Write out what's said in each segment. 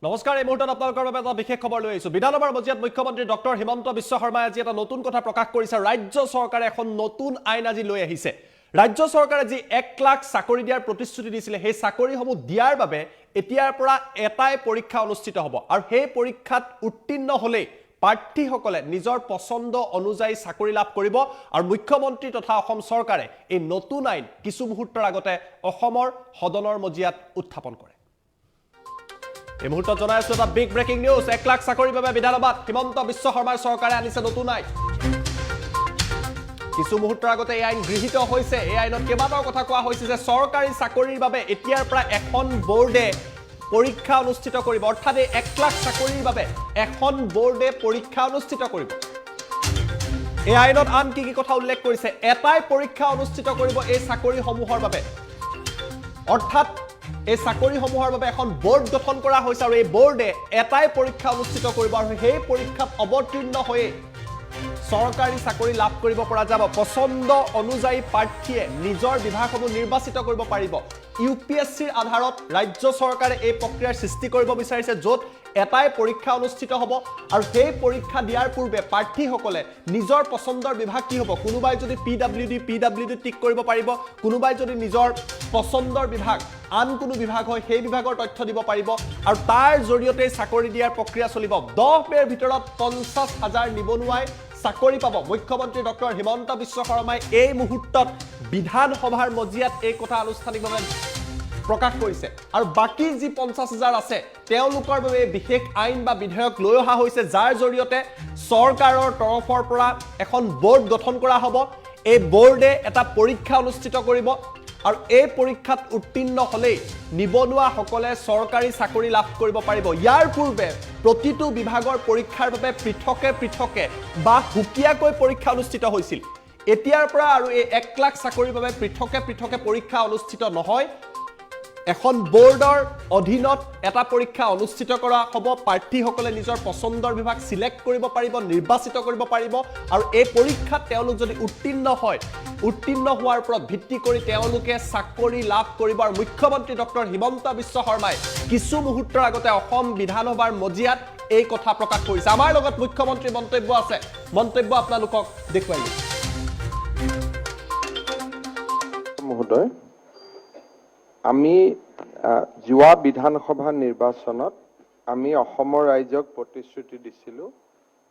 নমস্কাৰ এই মুহূৰ্তত আপোনালোকৰ বাবে এটা বিশেষ খবৰ লৈ আহিছোঁ বিধানসভাৰ মজিয়াত মুখ্যমন্ত্ৰী ডক্টৰ হিমন্ত বিশ্ব শৰ্মাই আজি এটা নতুন কথা প্ৰকাশ কৰিছে ৰাজ্য চৰকাৰে এখন নতুন আইন আজি লৈ আহিছে ৰাজ্য চৰকাৰে যি 1 লাখ চাকৰি দিয়াৰ প্ৰতিশ্ৰুতি দিছিলে সেই চাকৰিসমূহ দিয়াৰ বাবে এতিয়াৰ পৰা এটাই পৰীক্ষা অনুষ্ঠিত হ'ব আৰু সেই পৰীক্ষাত উত্তীৰ্ণ হ'লে প্ৰাৰ্থীসকলে নিজৰ পছন্দ অনুযায়ী চাকৰি লাভ কৰিব আৰু মুখ্যমন্ত্ৰী তথা অসম চৰকাৰে এই নতুন আইন কিছু মুহূৰ্তৰ আগতে অসমৰ সদনৰ মজিয়াত উত্থাপন কৰে এই মুহূৰ্তত জনাই আছো এটা বিগ ব্ৰেকিং নিউজ 1 লাখ চাকৰিৰ বাবে বিধানসভাত হিমন্ত বিশ্ব শৰ্মাৰ চৰকাৰে আনিছে নতুন আইন কিছু মুহূৰ্তৰ আগতে এই আইন গৃহীত হৈছে এই আইনত কেইবাটাও কথা কোৱা হৈছে যে চৰকাৰী চাকৰিৰ বাবে এতিয়াৰ পৰা এখন বোৰ্ডে পৰীক্ষা অনুষ্ঠিত কৰিব অৰ্থাৎ 1 লাখ চাকৰিৰ বাবে এখন বোৰ্ডে পৰীক্ষা অনুষ্ঠিত কৰিব এই আইনত আন কি কি কথা উল্লেখ কৰিছে এটাই পৰীক্ষা অনুষ্ঠিত কৰিব এই চাকৰিসমূহৰ বাবে অৰ্থাৎ এই চাকৰিসমূহৰ বাবে এখন বোৰ্ড গঠন কৰা হৈছে আৰু এই বোৰ্ডে এটাই পৰীক্ষা অনুষ্ঠিত কৰিব আৰু সেই পৰীক্ষাত অৱতীৰ্ণ হৈ চৰকাৰী চাকৰি লাভ কৰিব পৰা যাব পছন্দ অনুযায়ী প্ৰাৰ্থীয়ে নিজৰ বিভাগসমূহ নিৰ্বাচিত কৰিব পাৰিব ইউপিএছচিৰ আধাৰত ৰাজ্য চৰকাৰে এই প্ৰক্ৰিয়াৰ সৃষ্টি কৰিব বিচাৰিছে য'ত এটাই পৰীক্ষা অনুষ্ঠিত হ'ব আৰু সেই পৰীক্ষা দিয়াৰ পূৰ্বে প্ৰাৰ্থীসকলে নিজৰ পছন্দৰ বিভাগ কি হ'ব কোনোবাই যদি পিডব্লিউডি টিক কৰিব পাৰিব কোনোবাই যদি নিজৰ পছন্দৰ বিভাগ আন কোনো বিভাগ হয় সেই বিভাগৰ তথ্য দিব পাৰিব আৰু তাৰ জৰিয়তে চাকৰি দিয়াৰ প্ৰক্ৰিয়া চলিব 10 মেৰ ভিতৰত 50,000 নিবনুৱাই চাকৰি পাব মুখ্যমন্ত্ৰী ডক্টৰ হিমন্ত বিশ্ব শৰ্মাই এই মুহূৰ্তত বিধানসভাৰ মজিয়াত এই কথা আনুষ্ঠানিকভাৱে প্ৰকাশ কৰিছে আৰু বাকি যি 50,000 আছে তেওঁলোকৰ বাবে বিশেষ আইন বা বিধেয়ক লৈ অহা হৈছে যাৰ জৰিয়তে চৰকাৰৰ তৰফৰ পৰা এখন বোৰ্ড গঠন কৰা হ'ব এই বোৰ্ডে এটা পৰীক্ষা অনুষ্ঠিত কৰিব আৰু এই পৰীক্ষাত উত্তীৰ্ণ হ'লে নিবনুৱাসকলে চৰকাৰী চাকৰি লাভ কৰিব পাৰিব ইয়াৰ পূৰ্বে প্ৰতিটো বিভাগৰ পৰীক্ষাৰ বাবে পৃথকে বা হুকিয়াকৈ পৰীক্ষা অনুষ্ঠিত হৈছিল এতিয়াৰ পৰা আৰু এই 1 লাখ চাকৰিৰ বাবে পৃথকে পৰীক্ষা অনুষ্ঠিত নহয় এখন বোৰ্ডৰ অধীনত এটা পৰীক্ষা অনুষ্ঠিত কৰা হ'ব প্ৰাৰ্থীসকলে নিজৰ পছন্দৰ বিভাগ সিলেক্ট কৰিব পাৰিব নিৰ্বাচিত কৰিব পাৰিব আৰু এই পৰীক্ষাত তেওঁলোক যদি উত্তীৰ্ণ হয় উত্তীৰ্ণ হোৱাৰ ওপৰত ভিত্তি কৰি তেওঁলোকে চাকৰি লাভ কৰিব আৰু মুখ্যমন্ত্ৰী ডক্টৰ হিমন্ত বিশ্ব শৰ্মাই কিছু মুহূৰ্তৰ আগতে অসম বিধানসভাৰ মজিয়াত এই কথা প্ৰকাশ কৰিছে আমাৰ লগত মুখ্যমন্ত্ৰীৰ মন্তব্য আছে মন্তব্য আপোনালোকক দেখুৱাই দিম মহোদয় আমি যোৱা বিধানসভা নিৰ্বাচনত আমি অসমৰ ৰাইজক প্ৰতিশ্ৰুতি দিছিলোঁ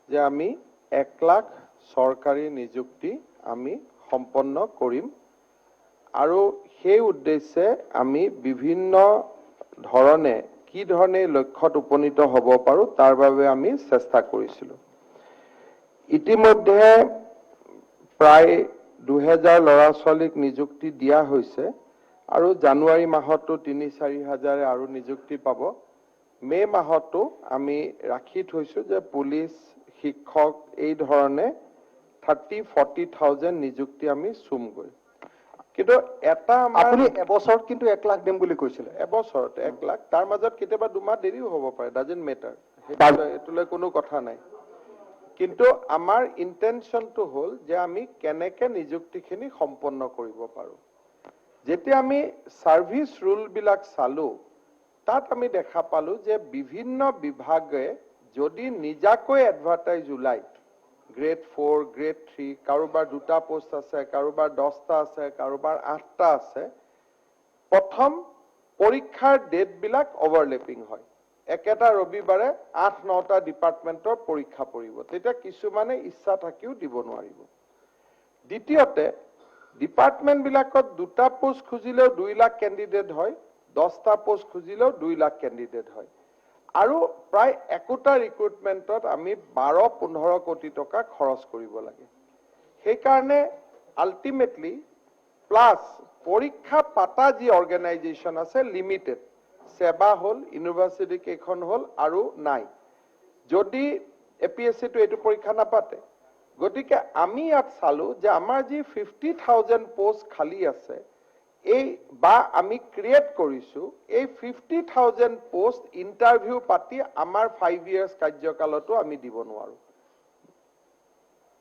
যে আমি 1 লাখ চৰকাৰী নিযুক্তি আমি সম্পন্ন কৰিম আৰু সেই উদ্দেশ্যে আমি বিভিন্ন ধৰণে কি ধৰণে লক্ষ্যত উপনীত হ'ব পাৰো তাৰ বাবে আমি চেষ্টা কৰিছিলোঁ ইতিমধ্যে প্ৰায় 2000 ল'ৰা ছোৱালীক নিযুক্তি দিয়া হৈছে আৰু জানুৱাৰী মাহতো 3-4 হাজাৰ আৰু নিযুক্তি পাব মে মাহতো আমি ৰাখি থৈছো যে পুলিচ শিক্ষক এই ধৰণে 30-40,000 নিযুক্তি আমি চুমগৈ কিন্তু এটা আপুনি এবছৰত কিন্তু 1 লাখ দিম বুলি কৈছিলে এবছৰত 1 লাখ তাৰ মাজত কেতিয়াবা দুমাহ দেৰিও হ'ব পাৰে ডাজন্ট মেটাৰ এটোলৈ কোনো কথা নাই কিন্তু আমাৰ ইন্টেনশনটো হ'ল যে আমি কেনেকে নিযুক্তিখিনি সম্পন্ন কৰিব পাৰো যেতিয়া আমি সাৰ্ভিস ৰুল বিলাক চালো তাত আমি দেখা পালো যে বিভিন্ন বিভাগে যদি নিজাকৈ এডভাৰটাইজ উলাই গ্ৰেড 4 গ্ৰেড 3 কাৰোবাৰ দুটা পোষ্ট আছে কাৰোবাৰ 10টা আছে কাৰোবাৰ 8টা আছে প্ৰথম পৰীক্ষাৰ ডেট বিলাক ওভাৰলেপিং হয় একেটা ৰবিবাৰে 8-9টা ডিপাৰ্টমেন্টৰ পৰীক্ষা পৰিব তেতিয়া কিছুমানে ইচ্ছা থাকিও দিব নোৱাৰিব দ্বিতীয়তে ডিপাৰ্টমেন্ট বিলাকত দুটা পোষ্ট খুজিলেও 2 লাখ ক্যান্ডিডেট হয় 10টা পোষ্ট খুজিলেও 2 লাখ ক্যান্ডিডেট হয় আৰু প্ৰায় একোটা ৰিক্ৰুটমেন্টত আমি 12-15 কোটি টকা খৰচ কৰিব লাগে সেই কাৰণে আলটিমেটলি প্লাস পৰীক্ষা পাতা যি অৰ্গানাইজেচন আছে লিমিটেড সেবা হল ইউনিভাৰ্সিটি কেখন হল আৰু নাই যদি এপিএসসি তো এটো পৰীক্ষা নাপাতে গতিকে আমি ইয়াত চালো যে আমাৰ যি 50,000 পোষ্ট খালি আছে এই বা আমি ক্ৰিয়েট কৰিছো এই 50,000 পোষ্ট ইন্টাৰভিউ পাতি আমাৰ 5 ইয়াৰ্স কাৰ্যকালতো আমি দিব নোৱাৰো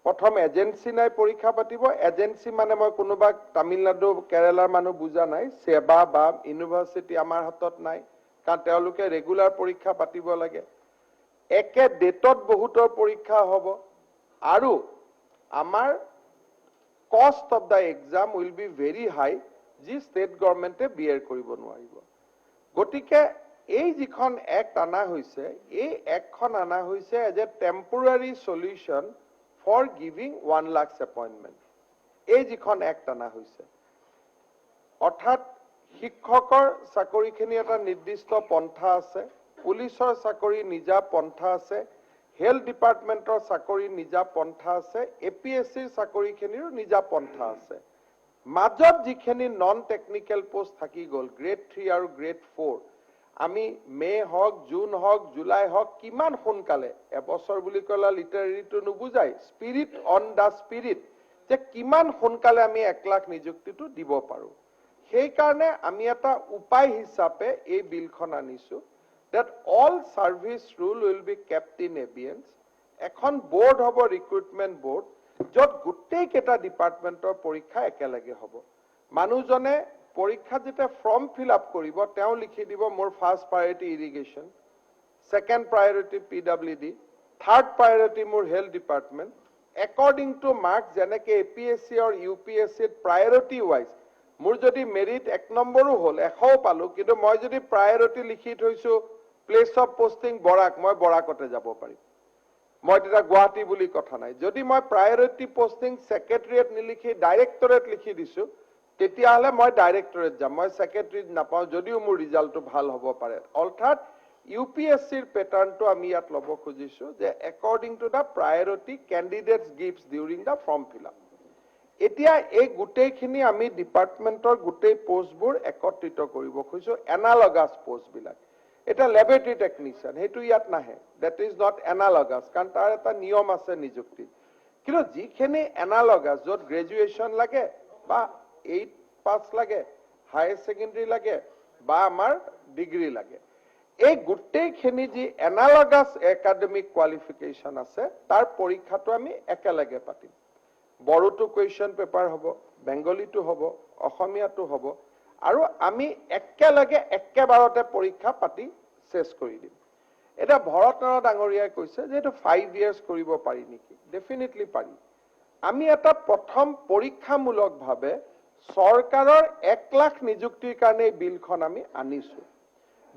প্ৰথম এজেন্সি নাই পৰীক্ষা পাতিব এজেন্সি মানে মই কোনোবা তামিলনাডু কেৰালাৰ মানুহ বুজা নাই সেবা বা ইউনিভাৰ্সিটি আমাৰ হাতত নাই কাৰণ তেওঁলোকে ৰেগুলাৰ পৰীক্ষা পাতিব লাগে একে ডেটত বহুতৰ পৰীক্ষা হ'ব আৰু আমাৰ cost of the exam will be very high যি state government bear কৰিব নোৱাৰিব গতিকে এই যিখন এক্ট আনা হৈছে এই এক্টখন আনা হৈছে as a temporary solution for giving 1 lakh appointment এই যিখন এক্ট আনা হৈছে অৰ্থাৎ শিক্ষকৰ চাকৰিখিনি এটা নিৰ্দিষ্ট পন্থা আছে পুলিচৰ চাকৰি নিজা পন্থা আছে হেলথ ডিপাৰ্টমেন্টৰ চাকৰি নিজা পন্থা আছে এপিএসসিৰ চাকৰিখিনিৰো নিজা পন্থা আছে মাজত যিখিনি নন টেকনিক্যাল পোষ্ট থাকি গল গ্ৰেড 3 আৰু গ্ৰেড 4 আমি মে হক জুন হক জুলাই হক কিমান সোনকালে এবছৰ বুলি কলা লিটাৰেৰীটো নুবুজাই স্পিৰিট অন দা স্পিৰিট যে কিমান সোনকালে আমি 1 লাখ নিযুক্তিটো দিব পাৰো সেই কাৰণে আমি এটা উপায় হিচাপে এই বিলখন আনিছো that all service rule will be kept in abeyance এখন board hobo recruitment board jot guttei keta department or porikha ekelage hobo manujone porikha jete form fill up koribo teo likhi dibo more first priority irrigation second priority pwd third priority more health department according to marks jeneke apsc or upsc priority wise মোৰ যদি merit 1 নম্বৰো হল 100 পালো কিন্তু মই যদি প্ৰায়োৰিটি লিখি থৈছো place of posting বৰাক মই বৰাকতে যাব পাৰিম মই এটা গুৱাহাটী বুলি কথা নাই যদি মই প্ৰায়োৰিটি পোস্টিং সেক্ৰেটাৰিয়েট নিলিখি ডাইৰেক্টৰেট লিখি দিছো তেতিয়া হলে মই ডাইৰেক্টৰেট যাম মই সেক্ৰেটাৰিত নাপাও যদিও মোৰ ৰিজাল্টটো ভাল হ'ব পাৰে অৰ্থাৎ ইউপিএসসিৰ প্যাটাৰ্নটো আমি ইয়াত লব খুজিছো যে according to the priority candidates gives during the form fill up এতিয়া এই গুটেইখিনি আমি ডিপাৰ্টমেন্টৰ গুটেই পোষ্টবোৰ একত্ৰিত কৰিব খুজিছো এনালগাস পোষ্ট বিলাক এটা ল্যাবৰেটৰী টেকনিশিয়ান হেতু ইয়াত নাহে দ্যাট ইজ নট এনালগাস কাৰণ তাৰ এটা নিয়ম আছে নিযুক্তি কিন্তু যিখিনি এনালগাস যত গ্ৰেজুৱেচন লাগে বা 8 পাস লাগে হায়াৰ সেকেন্ডাৰী লাগে বা আমাৰ ডিগ্ৰী লাগে এই গুটেইখিনি যি এনালগাস একাডেমিক কোৱালিফিকেশন আছে তাৰ পৰীক্ষাটো আমি একেলগে পাতিম বড়োটো কোৱেশ্চন পেপাৰ হ'ব বেংগলীটো হ'ব অসমীয়াটো হ'ব আৰু আমি একেলগে একেবাৰতে পৰীক্ষা পাতি শেষ কৰি দিম এটা ভৰতনাৰায়ণ ডাঙৰীয়াই কৈছে যে এটো 5 ইয়াৰ্স কৰিব পাৰি নেকি ডেফিনেটলি পাৰি আমি এটা প্ৰথম পৰীক্ষামূলকভাৱে চৰকাৰৰ 1 লাখ নিযুক্তিৰ কাৰণে বিলখন আমি আনিছো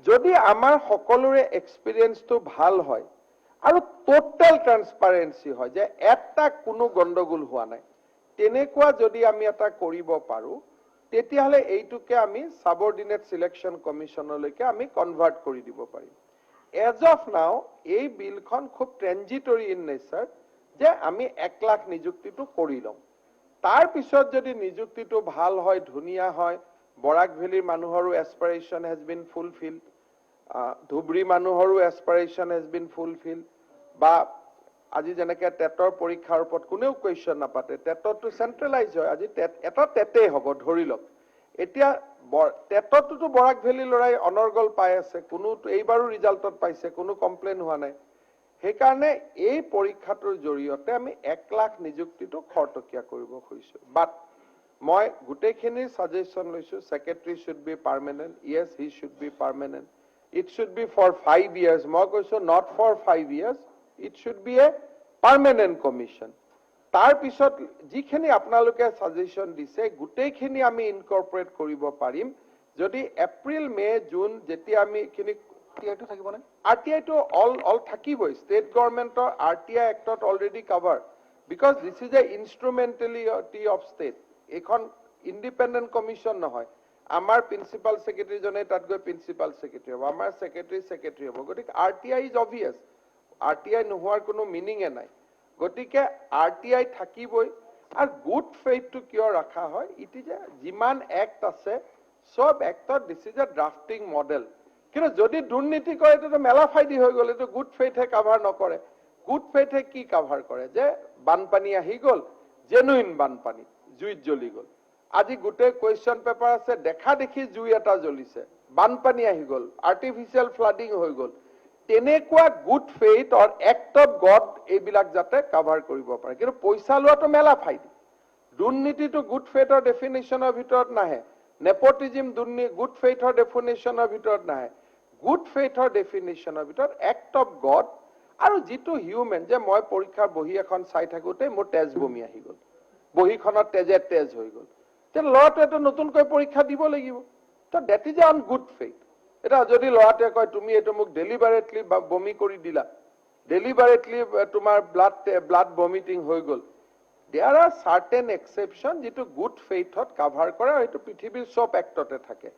যদি আমাৰ সকলোৰে এক্সপেৰিয়েন্সটো ভাল হয় আৰু টোটাল ট্ৰান্সপাৰেন্সি হয় যে এটা কোনো গণ্ডগোল হোৱা নাই তেনেকুৱা যদি আমি এটা কৰিব পাৰো তেতিয়া হলে এইটোকে আমি সাবঅৰ্ডিনেট সিলেকশন কমিশনলৈকে আমি কনভাৰ্ট কৰি দিব পাৰিম এজ অফ নাও এই বিলখন খুব ট্ৰেনজিটৰি ইন নেচাৰ যে আমি 1 লাখ নিযুক্তিটো কৰি লম তাৰ পিছত যদি নিযুক্তিটো ভাল হয় ধুনিয়া হয় বৰাক ভেলীৰ মানুহৰো এসপিৰেশন হেজ বিন ফুলফিল্ড ধুবৰী মানুহৰো এসপিৰেশন হেজ বিন ফুলফিল্ড বা আজি জেনেকে টেটৰ পৰীক্ষাৰ ওপৰত কোনেও কোৱেশ্চন নাপাতে টেটটো সেন্ট্ৰেলাইজ হয় আজি এটা টেটে হ'ব ধৰি লওক এতিয়া টেটটো বৰাক ভেলী লৰাই অনৰ্গল পাই আছে কোনো এইবাৰো ৰিজাল্টত পাইছে কোনো কমপ্লেইন হোৱা নাই সেই কাৰণে এই পৰীক্ষাটোৰ জৰিয়তে আমি 1 লাখ নিযুক্তিটো খৰতকীয়া কৰিব খুজিছো বাট মই গুটেইখিনি সাজেশন লৈছো secretary should be permanent yes he should be permanent it should be for 5 years মই কৈছো not for 5 years it should be a permanent commission তাৰ পিছত যিখিনি আপোনালোকে সাজেশন দিছে গুটেইখিনি আমি ইনকৰ্পোৰেট কৰিব পাৰিম যদি এপ্ৰিল মে জুন যেতিয়া আমি খিনি টিআইটো থাকিব না RTI to all থাকিবই state government or RTI act already covered because this is a instrumentality of state এখন independent commission নহয় আমাৰ প্ৰিন্সিপাল সেক্ৰেটাৰি জনে তাত গৈ প্ৰিন্সিপাল সেক্ৰেটাৰি হ'ব আমাৰ সেক্ৰেটাৰি হ'ব গতিকে RTI is obvious RTI নোহোৱাৰ কোনো মিনিং নাই গতিকে RTI থাকিবই আৰু গুড ফেইথটো কিয় ৰাখা হয় ইট ইজ যিমান এক্ট আছে সব actor this is a drafting model কিন্তু যদি দুৰ্নীতি কৰে তো মেলা ফাইদি হৈ গ'ল তো গুড ফেইথে কভাৰ নকৰে গুড ফেইথে কি কভাৰ কৰে যে বানপানী আহি গ'ল জেনুইন বানপানী জুইত জ্বলি গ'ল আজি গুটে কোৱেশ্চন পেপাৰ আছে দেখা দেখি জুই এটা জ্বলিছে বানপানী আহি গ'ল আৰ্টিফিশিয়াল ফ্লাডিং হৈ গ'ল তেনেকুৱা good faith or act of God এইবিলাক যাতে কভাৰ কৰিব পাৰে কিন্তু পইচা লোৱাটো মেলা ফাইদি দুৰ্নীতিটো গুড ফেইথৰ ডেফিনেশনৰ ভিতৰত নাহে নেপোটিজম দুৰ্নীতি গুড ফেইথৰ ডেফিনেশনৰ ভিতৰত নাহে গুড ফেইথৰ ডেফিনেশ্যনৰ ভিতৰত এক্ট অফ গড আৰু যিটো হিউমেন যে মই পৰীক্ষাৰ বহি এখন চাই থাকোঁতে মোৰ তেজ বমি আহি গ'ল, বহিখনত তেজ হৈ গ'ল, যে ল'ৰাটোৱেতো নতুনকৈ পৰীক্ষা দিব লাগিব। তো that is on good faith. এটা যদি ল'ৰাটোৱে কয় তুমি এইটো মোক ডেলিভাৰেটলি বমি কৰি দিলা, ডেলিভাৰেটলি তোমাৰ ব্লাড ভমিটিং হৈ গ'ল, দেয়াৰ আৰ চাৰ্টেন এক্সেপশ্যন যিটো গুড ফেইথত কাভাৰ কৰে আৰু এইটো পৃথিৱীৰ চব এক্টতে থাকে।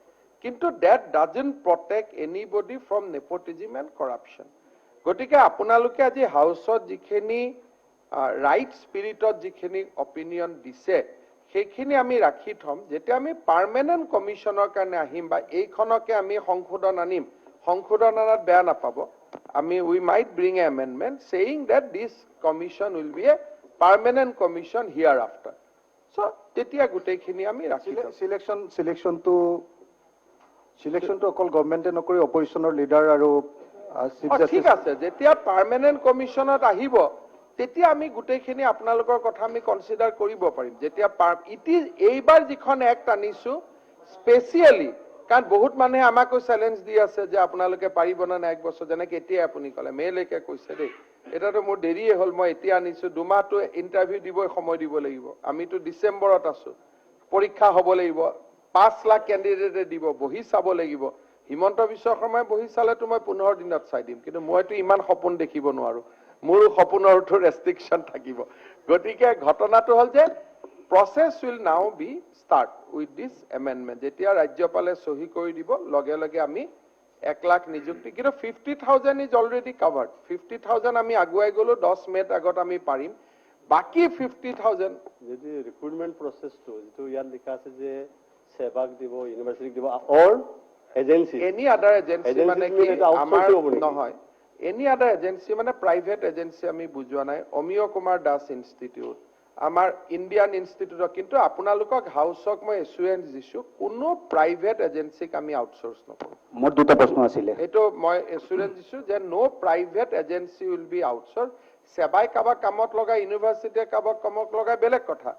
কিন্তু that doesn't protect anybody from nepotism and corruption. গতিকে আপোনালোকে আজি হাউচত যিখিনি ৰাইট স্পিৰিটত যিখিনি অপিনিয়ন দিছে সেইখিনি আমি ৰাখি থম। যেতিয়া আমি পাৰ্মানেণ্ট কমিশ্যনৰ কাৰণে আহিম বা এইখনকে আমি সংশোধন আনিম, সংশোধন আনাত বেয়া নাপাব, আমি we might bring a amendment saying that this commission will be a permanent commission hereafter. So' তেতিয়া গোটেইখিনি আমি ৰাখি থম। চিলেকশ্যনটো অকল গভৰ্ণমেণ্টে নকৰি অপজিশ্যনৰ লিডাৰ আৰু চিফ ঠিক জাষ্টিছ আছে, যেতিয়া পাৰ্মানেণ্ট কমিশ্যনত আহিব তেতিয়া আমি গোটেইখিনি আপোনালোকৰ কথা আমি কনচিডাৰ কৰিব পাৰিম। যেতিয়া এইবাৰ যিখন এক্ট আনিছো স্পেচিয়েলি, কাৰণ বহুত মানুহে আমাকো চেলেঞ্জ দি আছে যে আপোনালোকে পাৰিব নে নাই 1 বছৰ, যেনেকে এতিয়া আপুনি ক'লে মেলৈকে কৈছে দেই, এতিয়াতো মোৰ দেৰিয়ে হ'ল, মই এতিয়া আনিছো, 2 মাহটো ইণ্টাৰভিউ দিবই সময় দিব লাগিব, আমিতো ডিচেম্বৰত আছো, পৰীক্ষা হ'ব লাগিব, 5 লাখ কেণ্ডিডেটে দিব, বহি চাব লাগিব। হিমন্ত বিশ্ব শৰ্মাই বহি চালেতো মই 15 দিনত চাই দিম, কিন্তু মইতো ইমান সপোন দেখিব নোৱাৰো, মোৰো সপোনৰটো ৰেষ্ট্ৰিকশ্যন থাকিব। গতিকে ঘটনাটো হ'ল যে process will now be start with this amendment. যেতিয়া ৰাজ্যপালে চহী কৰি দিব লগে লগে আমি 1 লাখ নিযুক্তি, কিন্তু 50,000 ইজ অলৰেডি কাভাৰ্ড। 50,000 আমি আগুৱাই গ'লো, 10 মে'ত আগত আমি পাৰিম। বাকী 50,000 যদি ৰিক্ৰুটমেণ্ট প্ৰচেছটো যিটো ইয়াত লিখা আছে যে সেৱাক দিব, ইউনিভাৰ্চিটিক দিব, অৰ এজেঞ্চি, এনি আদাৰ এজেঞ্চি মানে কি আমাৰ নহয়, এনি আদাৰ এজেঞ্চি মানে প্ৰাইভেট এজেঞ্চি আমি বুজোৱা নাই। অমিয় কুমাৰ দাস ইনষ্টিটিউট, আমাৰ ইণ্ডিয়ান ইনষ্টিটিউট, কিন্তু আপোনালোকক হাউচক মই এছুৰেঞ্চ দিছো কোনো প্ৰাইভেট এজেঞ্চিক আমি আউটচোৰ্চ নকৰোঁ। মোৰ 2টা প্ৰশ্ন আছিলে। এইটো মই এছুৰেঞ্চ দিছো যে ন' প্ৰাইভেট এজেঞ্চি উইল বি আউটচোৰ্চ। সেৱাই কাৰোবাক কামত লগাই, ইউনিভাৰ্চিটিয়ে কাৰোবাক কামত লগাই, বেলেগ কথা।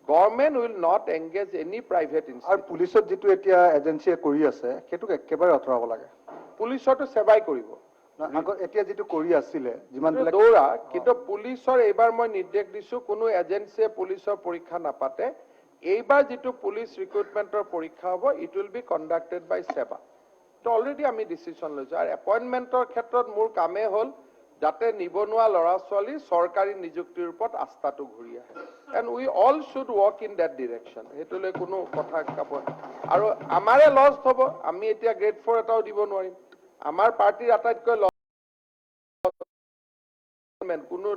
Government will not engage any private আৰু ইনষ্টিটিউট। পুলিচত যিটো এতিয়া এজেঞ্চিয়ে কৰি আছে সেইটোক একেবাৰে আঁতৰাব লাগে। পুলিচৰটো সেৱাই কৰিব আগত এতিয়া যিটো কৰি আছিলে যিমানবিলাক দৌৰা, কিন্তু পুলিচৰ এইবাৰ মই নিৰ্দেশ দিছো কোনো এজেঞ্চিয়ে পুলিচৰ পৰীক্ষা নাপাতে। এইবাৰ যিটো পুলিচ ৰিক্ৰুটমেণ্টৰ পৰীক্ষা হ'ব ইট উইল বি কণ্ডাক্টেড বাই সেৱা। তো অলৰেডি আমি ডিচিশ্যন লৈছো। আৰু এপইণ্টমেণ্টৰ ক্ষেত্ৰত মোৰ কামেই হ'ল যাতে নিবনুৱা ল'ৰা ছোৱালী চৰকাৰী নিযুক্তিৰ ওপৰত আস্থাটো ঘূৰি আহে, and we all should work in that direction. সেইটোলৈ কোনো কথা কাব। আৰু আমাৰে লছ হ'ব, আমি এতিয়া গ্ৰেড 4 এটাও দিব নোৱাৰিম। আমাৰ পাৰ্টিৰ আটাইতকৈ কোনো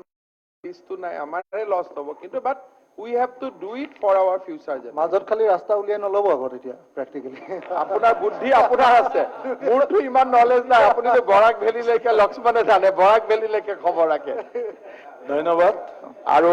লিষ্টটো নাই, আমাৰে লছ হ'ব, কিন্তু but we have to do it for our future. মাজত খালি ৰাস্তা উলিয়াই নল'ব আগত এতিয়া প্ৰেক্টিকেলি। আপোনাৰ বুদ্ধি আপোনাৰ আছে, মোৰতো ইমান নলেজ নাই। আপুনিতো বৰাক ভেলীলৈকে লক্ষ্মণে জানে, বৰাক ভেলীলৈকে খবৰ ৰাখে। ধন্যবাদ। আৰু